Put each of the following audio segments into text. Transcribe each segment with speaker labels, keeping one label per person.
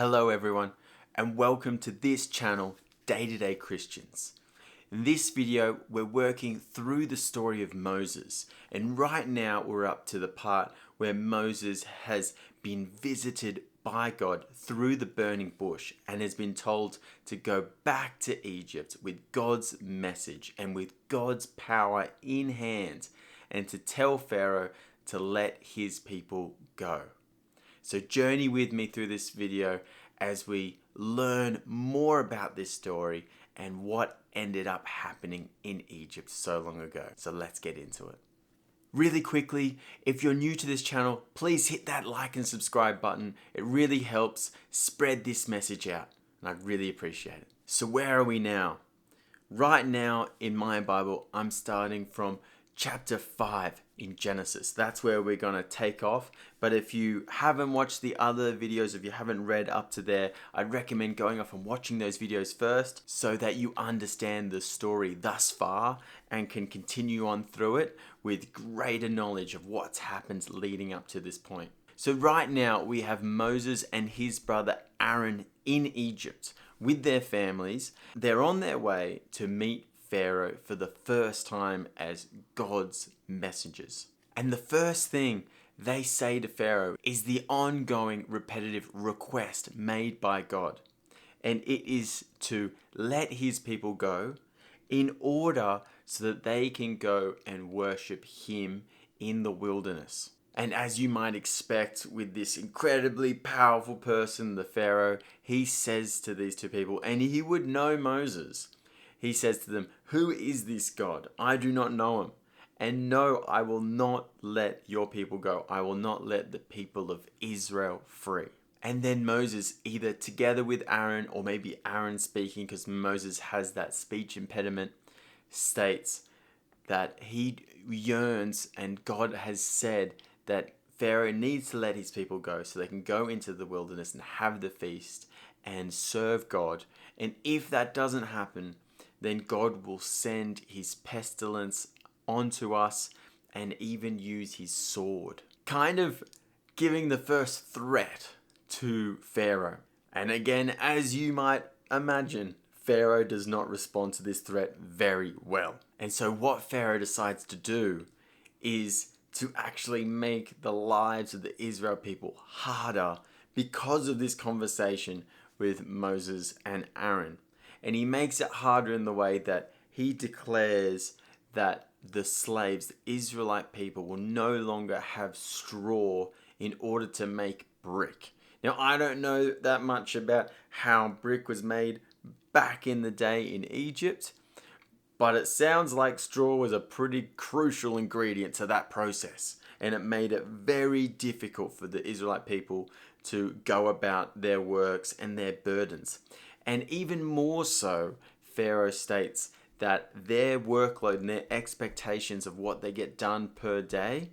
Speaker 1: Hello everyone, and welcome to this channel, Day-to-Day Christians. In this video, we're working through the story of Moses, and right now we're up to the part where Moses has been visited by God through the burning bush and has been told to go back to Egypt with God's message and with God's power in hand, and to tell Pharaoh to let his people go. So journey with me through this video as we learn more about this story and what ended up happening in Egypt so long ago. So let's get into it. Really quickly, if you're new to this channel, please hit that like and subscribe button. It really helps spread this message out, and I'd really appreciate it. So where are we now? Right now in my Bible, I'm starting from chapter 5 in Genesis. That's where we're going to take off. But if you haven't watched the other videos, if you haven't read up to there, I'd recommend going off and watching those videos first so that you understand the story thus far and can continue on through it with greater knowledge of what's happened leading up to this point. So right now we have Moses and his brother Aaron in Egypt with their families. They're on their way to meet Pharaoh for the first time as God's messengers. And the first thing they say to Pharaoh is the ongoing repetitive request made by God. And it is to let his people go in order so that they can go and worship him in the wilderness. And as you might expect with this incredibly powerful person, the Pharaoh, he says to these two people, and he would know Moses. He says to them, "Who is this God? I do not know him. And no, I will not let your people go. I will not let the people of Israel free." And then Moses, either together with Aaron, or maybe Aaron speaking because Moses has that speech impediment, states that he yearns, and God has said that Pharaoh needs to let his people go so they can go into the wilderness and have the feast and serve God. And if that doesn't happen, then God will send his pestilence onto us and even use his sword. Kind of giving the first threat to Pharaoh. And again, as you might imagine, Pharaoh does not respond to this threat very well. And so what Pharaoh decides to do is to actually make the lives of the Israel people harder because of this conversation with Moses and Aaron. And he makes it harder in the way that he declares that the slaves, the Israelite people, will no longer have straw in order to make brick. Now, I don't know that much about how brick was made back in the day in Egypt, but it sounds like straw was a pretty crucial ingredient to that process. And it made it very difficult for the Israelite people to go about their works and their burdens. And even more so, Pharaoh states that their workload and their expectations of what they get done per day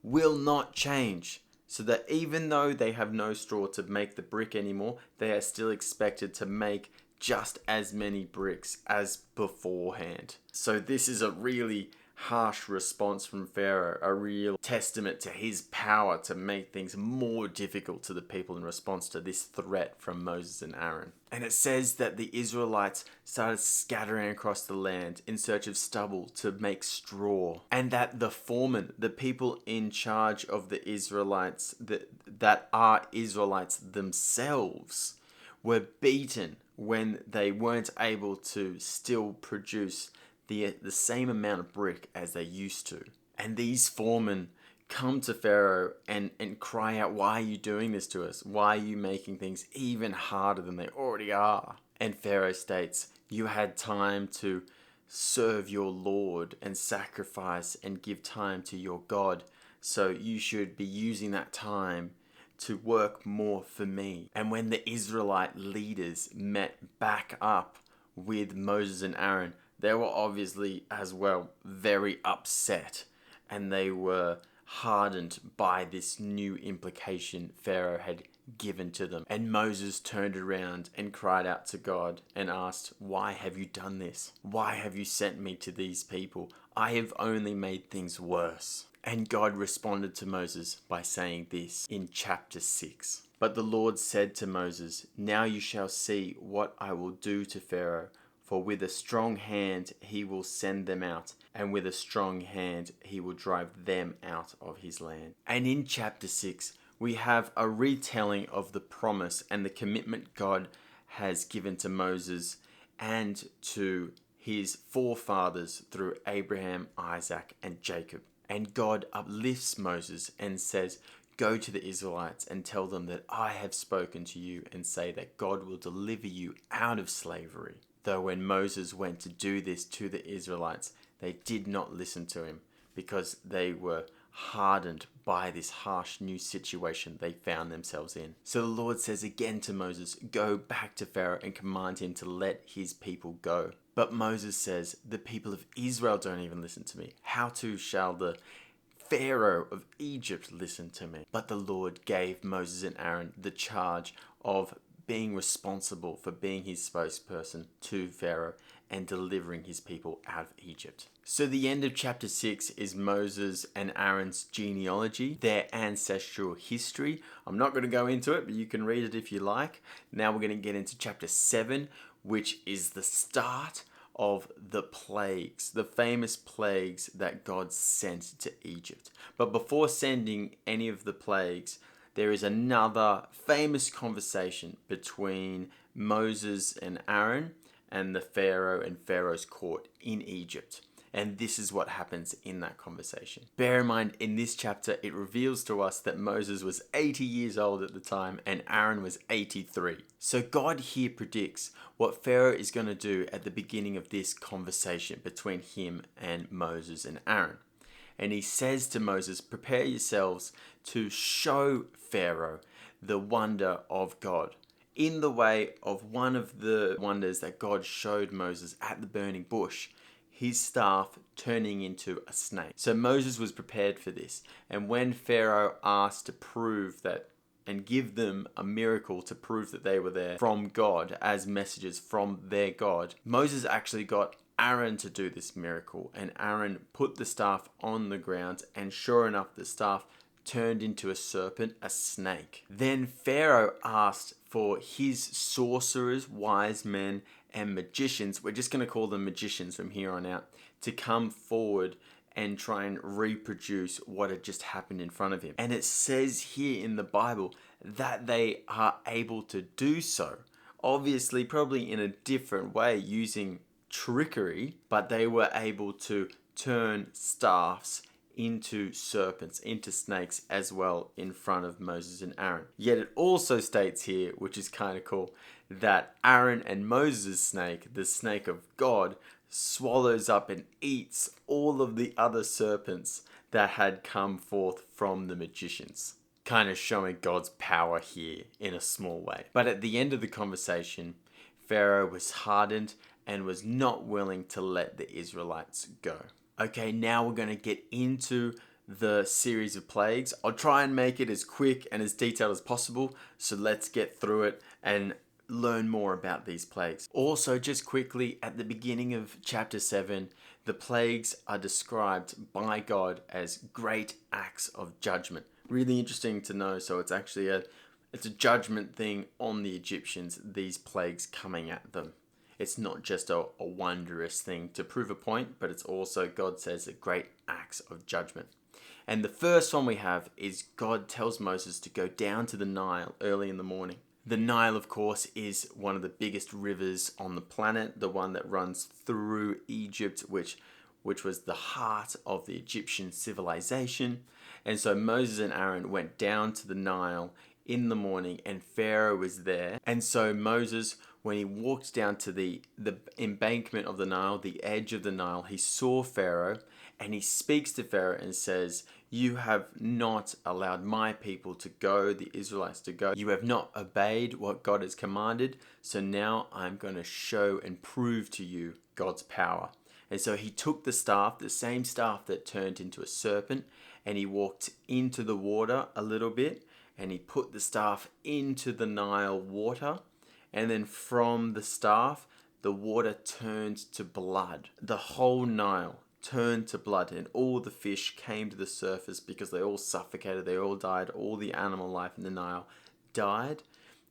Speaker 1: will not change. So that even though they have no straw to make the brick anymore, they are still expected to make just as many bricks as beforehand. So this is a really harsh response from Pharaoh, a real testament to his power to make things more difficult to the people in response to this threat from Moses and Aaron. And it says that the Israelites started scattering across the land in search of stubble to make straw, and that the foremen, the people in charge of the Israelites that are Israelites themselves, were beaten when they weren't able to still produce the same amount of brick as they used to. And these foremen come to Pharaoh and cry out, "Why are you doing this to us? Why are you making things even harder than they already are?" And Pharaoh states, "You had time to serve your Lord and sacrifice and give time to your God, so you should be using that time to work more for me." And when the Israelite leaders met back up with Moses and Aaron, they were obviously as well very upset, and they were hardened by this new implication Pharaoh had given to them. And Moses turned around and cried out to God and asked, "Why have you done this? Why have you sent me to these people? I have only made things worse." And God responded to Moses by saying this in chapter 6. But the Lord said to Moses, "Now you shall see what I will do to Pharaoh, for with a strong hand he will send them out, and with a strong hand he will drive them out of his land." And in chapter 6, we have a retelling of the promise and the commitment God has given to Moses and to his forefathers through Abraham, Isaac, and Jacob. And God uplifts Moses and says, "Go to the Israelites and tell them that I have spoken to you, and say that God will deliver you out of slavery." Though when Moses went to do this to the Israelites, they did not listen to him because they were hardened by this harsh new situation they found themselves in. So the Lord says again to Moses, "Go back to Pharaoh and command him to let his people go." But Moses says, "The people of Israel don't even listen to me. How too shall the Pharaoh of Egypt listen to me?" But the Lord gave Moses and Aaron the charge of being responsible for being his spokesperson to Pharaoh and delivering his people out of Egypt. So the end of chapter 6 is Moses and Aaron's genealogy, their ancestral history. I'm not going to go into it, but you can read it if you like. Now we're going to get into chapter 7, which is the start of the plagues, the famous plagues that God sent to Egypt. But before sending any of the plagues, there is another famous conversation between Moses and Aaron and the Pharaoh and Pharaoh's court in Egypt. And this is what happens in that conversation. Bear in mind, in this chapter, it reveals to us that Moses was 80 years old at the time and Aaron was 83. So God here predicts what Pharaoh is going to do at the beginning of this conversation between him and Moses and Aaron. And he says to Moses, "Prepare yourselves to show Pharaoh the wonder of God," in the way of one of the wonders that God showed Moses at the burning bush, his staff turning into a snake. So Moses was prepared for this. And when Pharaoh asked to prove that and give them a miracle to prove that they were there from God as messages from their God, Moses actually got Aaron to do this miracle, and Aaron put the staff on the ground, and sure enough, the staff turned into a serpent, a snake. Then Pharaoh asked for his sorcerers, wise men, and magicians, we're just going to call them magicians from here on out, to come forward and try and reproduce what had just happened in front of him. And it says here in the Bible that they are able to do so. Obviously, probably in a different way, using trickery, but they were able to turn staffs into serpents, into snakes as well in front of Moses and Aaron. Yet it also states here, which is kind of cool, that Aaron and Moses' snake, the snake of God, swallows up and eats all of the other serpents that had come forth from the magicians. Kind of showing God's power here in a small way. But at the end of the conversation, Pharaoh was hardened and was not willing to let the Israelites go. Okay, now we're going to get into the series of plagues. I'll try and make it as quick and as detailed as possible, so let's get through it and learn more about these plagues. Also, just quickly, at the beginning of chapter 7, the plagues are described by God as great acts of judgment. Really interesting to know. So it's actually a judgment thing on the Egyptians, these plagues coming at them. It's not just a wondrous thing to prove a point, but it's also, God says, a great acts of judgment. And the first one we have is God tells Moses to go down to the Nile early in the morning. The Nile, of course, is one of the biggest rivers on the planet, the one that runs through Egypt, which was the heart of the Egyptian civilization. And so Moses and Aaron went down to the Nile in the morning, and Pharaoh was there. And so Moses, when he walked down to the embankment of the Nile, the edge of the Nile, he saw Pharaoh, and he speaks to Pharaoh and says, "You have not allowed my people to go, the Israelites to go. You have not obeyed what God has commanded. So now I'm going to show and prove to you God's power." And so he took the staff, the same staff that turned into a serpent, and he walked into the water a little bit, and he put the staff into the Nile water. And then from the staff, the water turned to blood. The whole Nile turned to blood, and all the fish came to the surface because they all suffocated, they all died, all the animal life in the Nile died,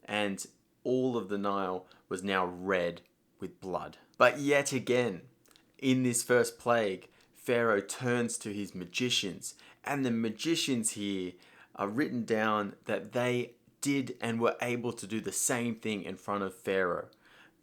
Speaker 1: and all of the Nile was now red with blood. But yet again, in this first plague, Pharaoh turns to his magicians, and the magicians here are written down that they did and were able to do the same thing in front of Pharaoh.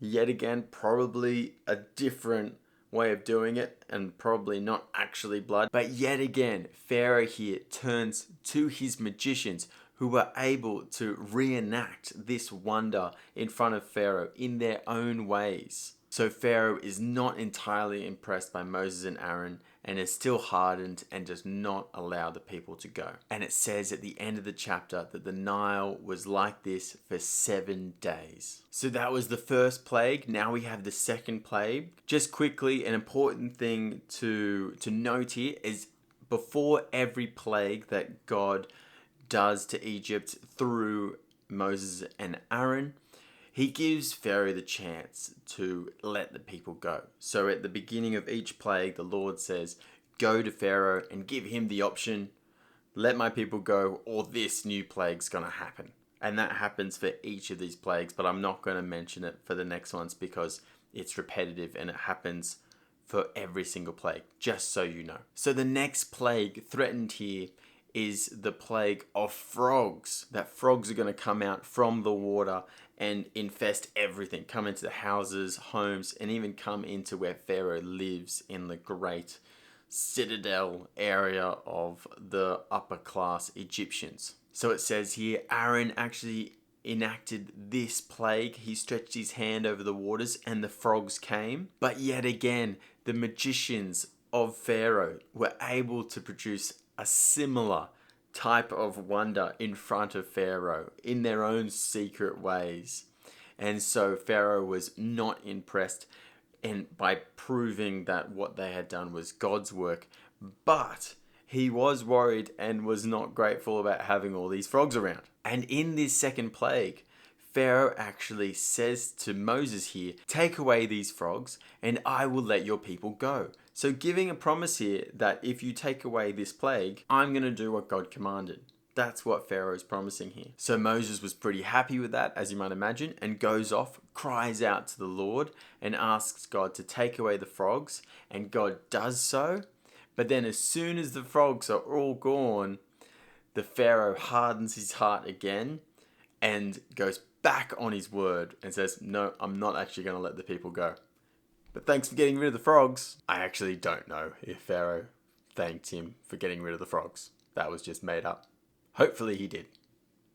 Speaker 1: Yet again, probably a different way of doing it, and probably not actually blood. But yet again, Pharaoh here turns to his magicians, who were able to reenact this wonder in front of Pharaoh in their own ways. So Pharaoh is not entirely impressed by Moses and Aaron, and is still hardened and does not allow the people to go. And it says at the end of the chapter that the Nile was like this for 7 days. So that was the first plague. Now we have the second plague. Just quickly, an important thing to note here is before every plague that God does to Egypt through Moses and Aaron, he gives Pharaoh the chance to let the people go. So at the beginning of each plague, the Lord says, go to Pharaoh and give him the option, let my people go, or this new plague's going to happen. And that happens for each of these plagues, but I'm not going to mention it for the next ones because it's repetitive and it happens for every single plague, just so you know. So the next plague threatened here is the plague of frogs. That frogs are going to come out from the water and infest everything, come into the houses, homes, and even come into where Pharaoh lives in the great citadel area of the upper class Egyptians. So it says here, Aaron actually enacted this plague. He stretched his hand over the waters and the frogs came. But yet again, the magicians of Pharaoh were able to produce a similar type of wonder in front of Pharaoh in their own secret ways. And so Pharaoh was not impressed by proving that what they had done was God's work, but he was worried and was not grateful about having all these frogs around. And in this second plague, Pharaoh actually says to Moses here, take away these frogs and I will let your people go. So giving a promise here that if you take away this plague, I'm going to do what God commanded. That's what Pharaoh is promising here. So Moses was pretty happy with that, as you might imagine, and goes off, cries out to the Lord and asks God to take away the frogs, and God does so. But then as soon as the frogs are all gone, the Pharaoh hardens his heart again and goes back on his word and says, no, I'm not actually going to let the people go. But thanks for getting rid of the frogs. I actually don't know if Pharaoh thanked him for getting rid of the frogs. That was just made up. Hopefully he did.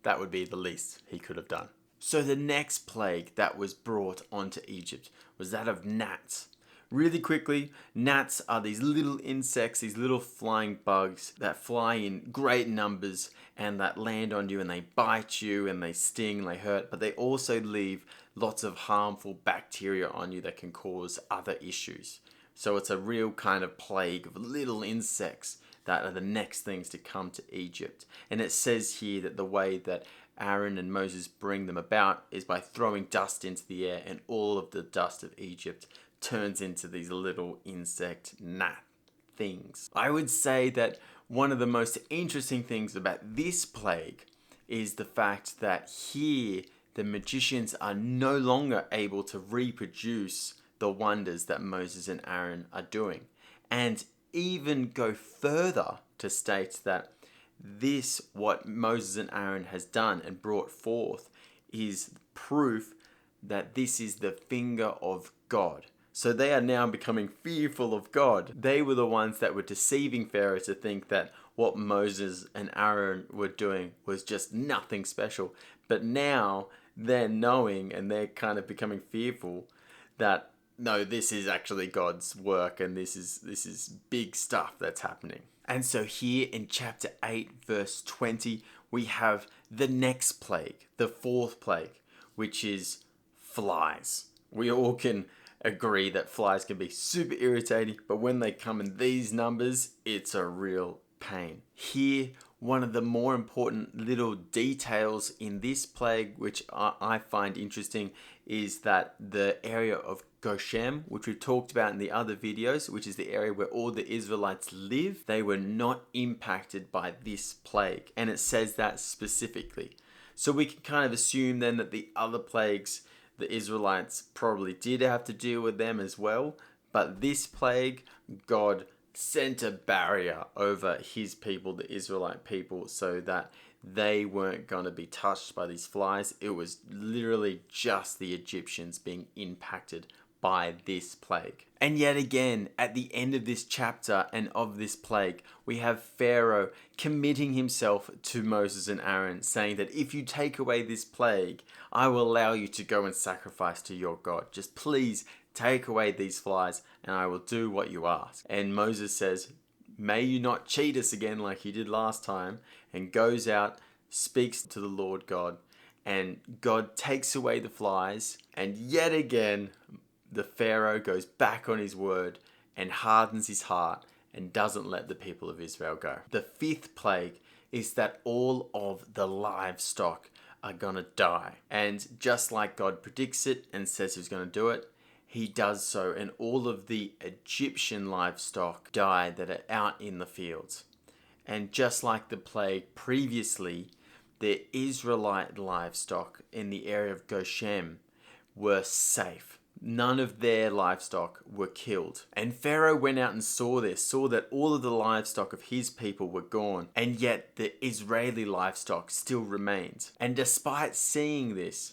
Speaker 1: That would be the least he could have done. So the next plague that was brought onto Egypt was that of gnats. Really quickly, gnats are these little insects, these little flying bugs that fly in great numbers and that land on you and they bite you and they sting and they hurt, but they also leave lots of harmful bacteria on you that can cause other issues. So it's a real kind of plague of little insects that are the next things to come to Egypt. And it says here that the way that Aaron and Moses bring them about is by throwing dust into the air, and all of the dust of Egypt turns into these little insect gnat things. I would say that one of the most interesting things about this plague is the fact that here the magicians are no longer able to reproduce the wonders that Moses and Aaron are doing, and even go further to state that this, what Moses and Aaron has done and brought forth, is proof that this is the finger of God. So they are now becoming fearful of God. They were the ones that were deceiving Pharaoh to think that what Moses and Aaron were doing was just nothing special. But now they're knowing and they're kind of becoming fearful that no, this is actually God's work and this is big stuff that's happening. And so here in chapter 8, verse 20, we have the next plague, the fourth plague, which is flies. We all can agree that flies can be super irritating, but when they come in these numbers, it's a real pain. Here, one of the more important little details in this plague, which I find interesting, is that the area of Goshen, which we've talked about in the other videos, which is the area where all the Israelites live, they were not impacted by this plague. And it says that specifically. So we can kind of assume then that the other plagues, the Israelites probably did have to deal with them as well. But this plague, God sent a barrier over his people, the Israelite people, so that they weren't going to be touched by these flies. It was literally just the Egyptians being impacted by this plague. And yet again, at the end of this chapter and of this plague, we have Pharaoh committing himself to Moses and Aaron, saying that if you take away this plague, I will allow you to go and sacrifice to your God. Just please take away these flies and I will do what you ask. And Moses says, may you not cheat us again like you did last time, and goes out, speaks to the Lord God, and God takes away the flies. And yet again, the Pharaoh goes back on his word and hardens his heart and doesn't let the people of Israel go. The fifth plague is that all of the livestock are going to die. And just like God predicts it and says he's going to do it, he does so, and all of the Egyptian livestock die that are out in the fields. And just like the plague previously, the Israelite livestock in the area of Goshen were safe. None of their livestock were killed. And Pharaoh went out and saw this, saw that all of the livestock of his people were gone, and yet the Israeli livestock still remained. And despite seeing this,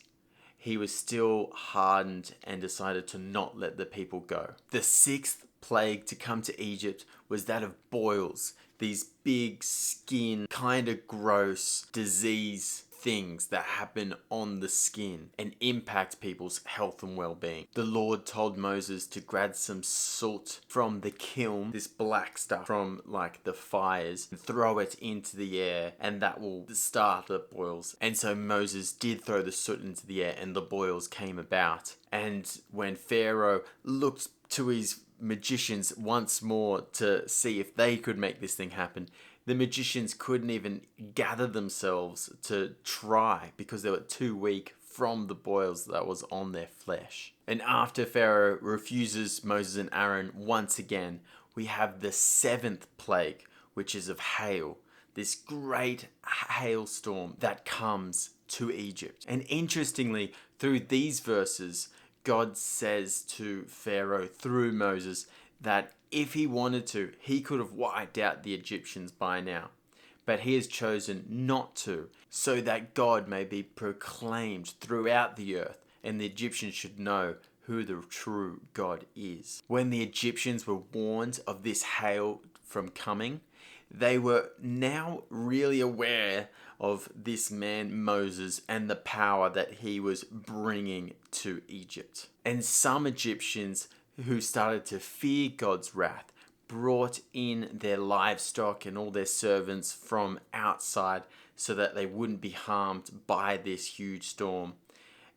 Speaker 1: he was still hardened and decided to not let the people go. The sixth plague to come to Egypt was that of boils. These big skin, kind of gross disease things that happen on the skin and impact people's health and well-being. The Lord told Moses to grab some salt from the kiln, this black stuff from like the fires, and throw it into the air, and that will start the boils. And so Moses did throw the soot into the air and the boils came about. And when Pharaoh looked to his magicians once more to see if they could make this thing happen, the magicians couldn't even gather themselves to try because they were too weak from the boils that was on their flesh. And after Pharaoh refuses Moses and Aaron once again, we have the seventh plague, which is of hail. This great hailstorm that comes to Egypt. And interestingly, through these verses, God says to Pharaoh through Moses that if he wanted to, he could have wiped out the Egyptians by now. But he has chosen not to, so that God may be proclaimed throughout the earth, and the Egyptians should know who the true God is. When the Egyptians were warned of this hail from coming, they were now really aware of this man Moses and the power that he was bringing to Egypt. And some Egyptians who started to fear God's wrath brought in their livestock and all their servants from outside so that they wouldn't be harmed by this huge storm.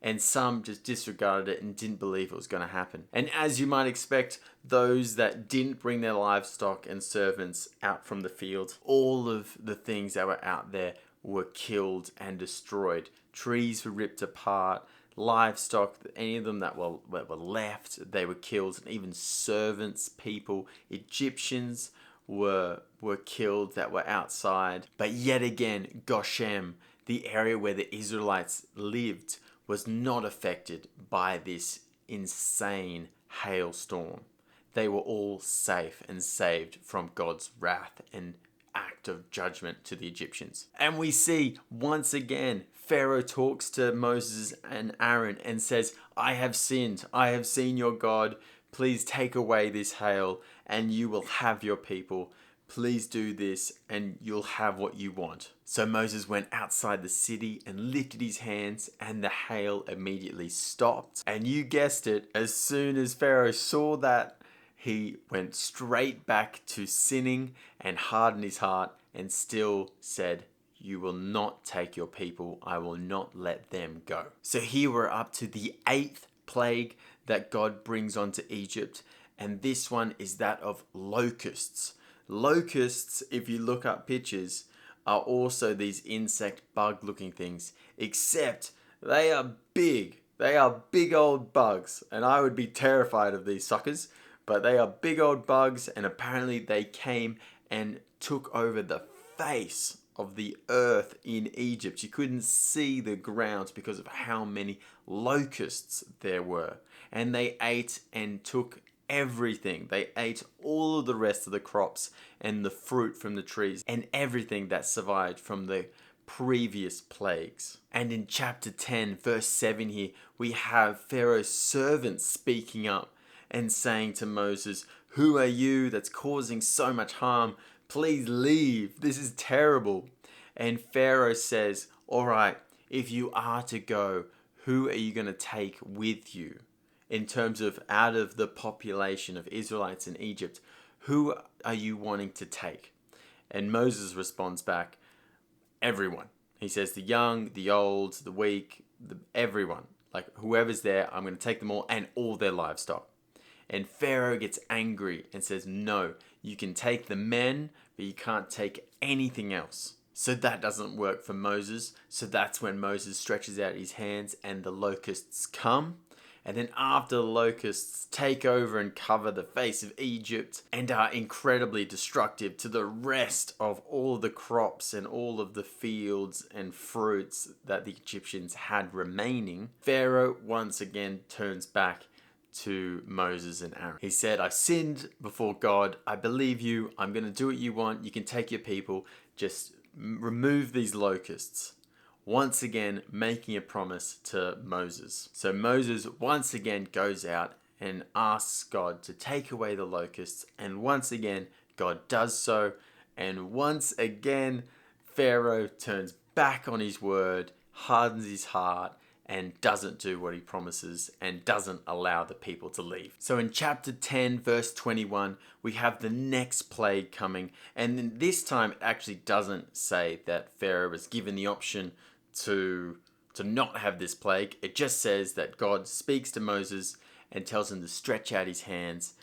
Speaker 1: And some just disregarded it and didn't believe it was going to happen. And as you might expect, those that didn't bring their livestock and servants out from the field, all of the things that were out there were killed and destroyed. Trees were ripped apart, livestock, any of them that were left, they were killed, and even servants, people, Egyptians were killed that were outside. But yet again, Goshen, the area where the Israelites lived, was not affected by this insane hailstorm. They were all safe and saved from God's wrath and act of judgment to the Egyptians. And we see once again, Pharaoh talks to Moses and Aaron and says, I have sinned. I have seen your God. Please take away this hail and you will have your people. Please do this and you'll have what you want. So Moses went outside the city and lifted his hands and the hail immediately stopped. And you guessed it, as soon as Pharaoh saw that, he went straight back to sinning and hardened his heart and still said, you will not take your people. I will not let them go. So here we're up to the eighth plague that God brings onto Egypt. And this one is that of locusts. Locusts, if you look up pictures, are also these insect bug looking things, except they are big. They are big old bugs, and I would be terrified of these suckers, but they are big old bugs, and apparently they came and took over the face of the earth in Egypt. You couldn't see the ground because of how many locusts there were. And they ate and took everything. They ate all of the rest of the crops and the fruit from the trees and everything that survived from the previous plagues. And in chapter 10, verse 7 here, we have Pharaoh's servants speaking up and saying to Moses, "Who are you that's causing so much harm? Please leave. This is terrible." And Pharaoh says, "All right, if you are to go, who are you going to take with you?" In terms of out of the population of Israelites in Egypt, who are you wanting to take? And Moses responds back, everyone. He says the young, the old, the weak, everyone. Like whoever's there, I'm going to take them all and all their livestock. And Pharaoh gets angry and says, "No, you can take the men, but you can't take anything else." So that doesn't work for Moses. So that's when Moses stretches out his hands and the locusts come. And then after the locusts take over and cover the face of Egypt and are incredibly destructive to the rest of all the crops and all of the fields and fruits that the Egyptians had remaining, Pharaoh once again turns back to Moses and Aaron. He said, "I've sinned before God. I believe you. I'm going to do what you want. You can take your people. Just remove these locusts." Once again making a promise to Moses. So Moses once again goes out and asks God to take away the locusts, and once again God does so, and once again Pharaoh turns back on his word, hardens his heart, and doesn't do what he promises and doesn't allow the people to leave. So in chapter 10 verse 21 we have the next plague coming, and then this time it actually doesn't say that Pharaoh was given the option to not have this plague. It just says that God speaks to Moses and tells him to stretch out his hands,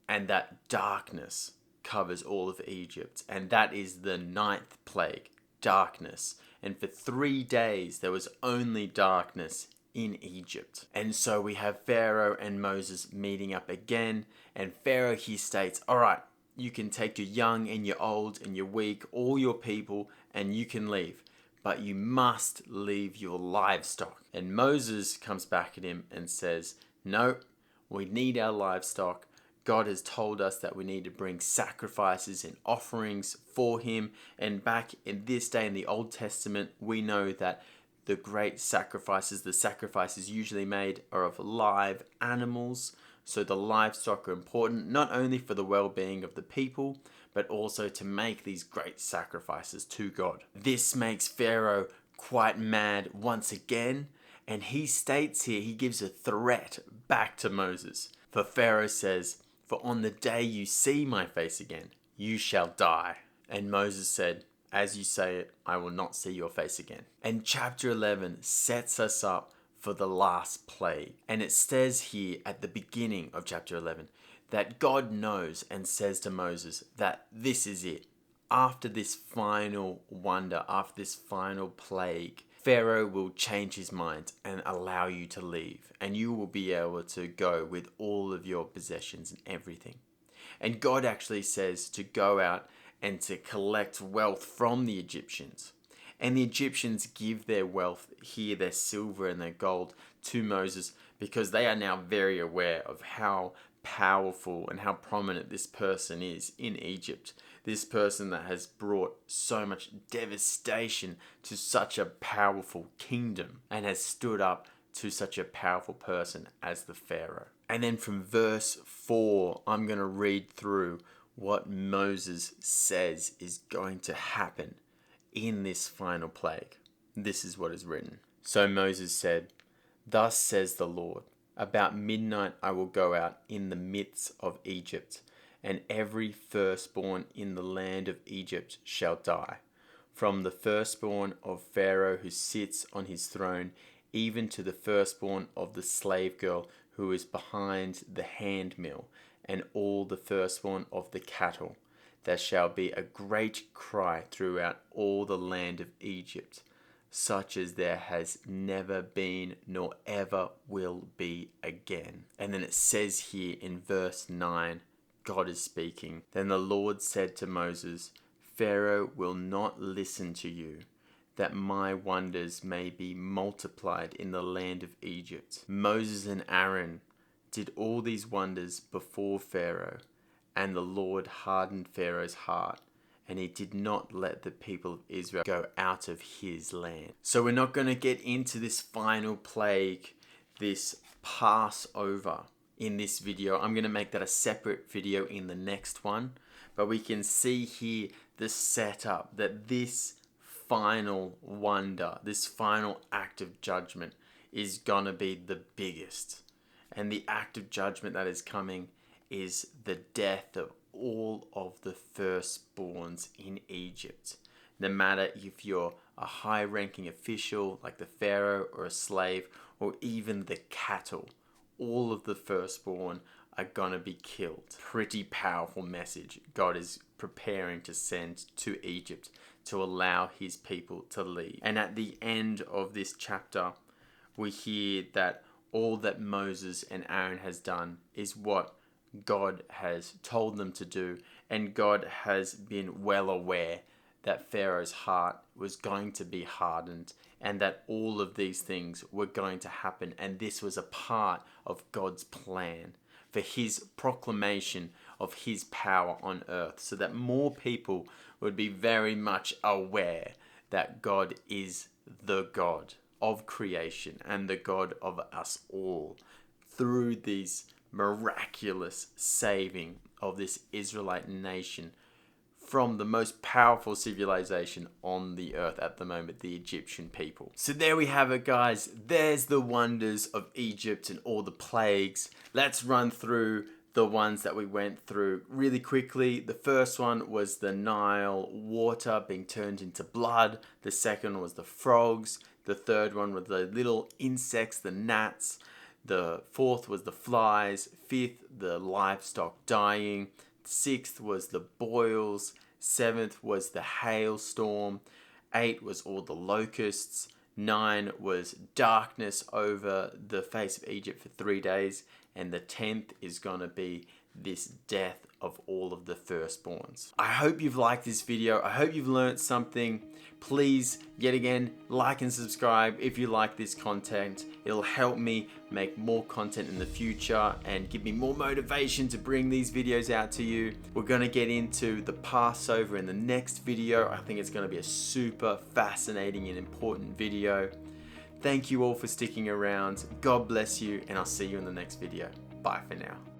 Speaker 1: and that darkness covers all of Egypt. And that is the 9th plague, darkness. And for 3 days there was only darkness in Egypt. And so we have Pharaoh and Moses meeting up again, and Pharaoh here states, "All right, you can take your young and your old and your weak, all your people, and you can leave. But you must leave your livestock." And Moses comes back at him and says, "No, we need our livestock. God has told us that we need to bring sacrifices and offerings for him." And back in this day in the Old Testament, we know that the great sacrifices, the sacrifices usually made are of live animals. So the livestock are important not only for the well-being of the people, but also to make these great sacrifices to God. This makes Pharaoh quite mad once again, and he states here, he gives a threat back to Moses. For Pharaoh says, "For on the day you see my face again, you shall die." And Moses said, "As you say it, I will not see your face again." And chapter 11 sets us up for the last plague. And it says here at the beginning of chapter 11 that God knows and says to Moses that this is it. After this final wonder, after this final plague, Pharaoh will change his mind and allow you to leave, and you will be able to go with all of your possessions and everything. And God actually says to go out and to collect wealth from the Egyptians. And the Egyptians give their wealth here, their silver and their gold, to Moses, because they are now very aware of how powerful and how prominent this person is in Egypt. This person that has brought so much devastation to such a powerful kingdom and has stood up to such a powerful person as the Pharaoh. And then from verse 4, I'm going to read through what Moses says is going to happen in this final plague. This is what is written. So Moses said, "Thus says the Lord, about midnight I will go out in the midst of Egypt, and every firstborn in the land of Egypt shall die, from the firstborn of Pharaoh who sits on his throne, even to the firstborn of the slave girl who is behind the handmill, and all the firstborn of the cattle. There shall be a great cry throughout all the land of Egypt, such as there has never been nor ever will be again." And then it says here in verse 9, God is speaking, "Then the Lord said to Moses, Pharaoh will not listen to you, that my wonders may be multiplied in the land of Egypt. Moses and Aaron did all these wonders before Pharaoh, and the Lord hardened Pharaoh's heart, and he did not let the people of Israel go out of his land. So we're not going to get into this final plague, this Passover, in this video. I'm going to make that a separate video in the next one. But we can see here the setup that this final wonder, this final act of judgment is going to be the biggest. And the act of judgment that is coming is the death of all of the firstborns in Egypt. No matter if you're a high-ranking official like the Pharaoh, or a slave, or even the cattle, all of the firstborn are gonna be killed. Pretty powerful message God is preparing to send to Egypt to allow his people to leave. And at the end of this chapter, we hear that all that Moses and Aaron has done is what God has told them to do, and God has been well aware that Pharaoh's heart was going to be hardened, and that all of these things were going to happen, and this was a part of God's plan for his proclamation of his power on earth, so that more people would be very much aware that God is the God of creation and the God of us all, through these miraculous saving of this Israelite nation from the most powerful civilization on the earth at the moment, the Egyptian people. So there we have it, guys. There's the wonders of Egypt and all the plagues. Let's run through the ones that we went through really quickly. The first one was the Nile water being turned into blood. The second was the frogs. The third one was the little insects, the gnats. The fourth was the flies. Fifth, the livestock dying. Sixth was the boils. Seventh was the hailstorm. 8 was all the locusts. 9 was darkness over the face of Egypt for 3 days. And the 10th is going to be this death of all of the firstborns. I hope you've liked this video. I hope you've learned something. Please, yet again, like and subscribe if you like this content. It'll help me make more content in the future and give me more motivation to bring these videos out to you. We're going to get into the Passover in the next video. I think it's going to be a super fascinating and important video. Thank you all for sticking around. God bless you, and I'll see you in the next video. Bye for now.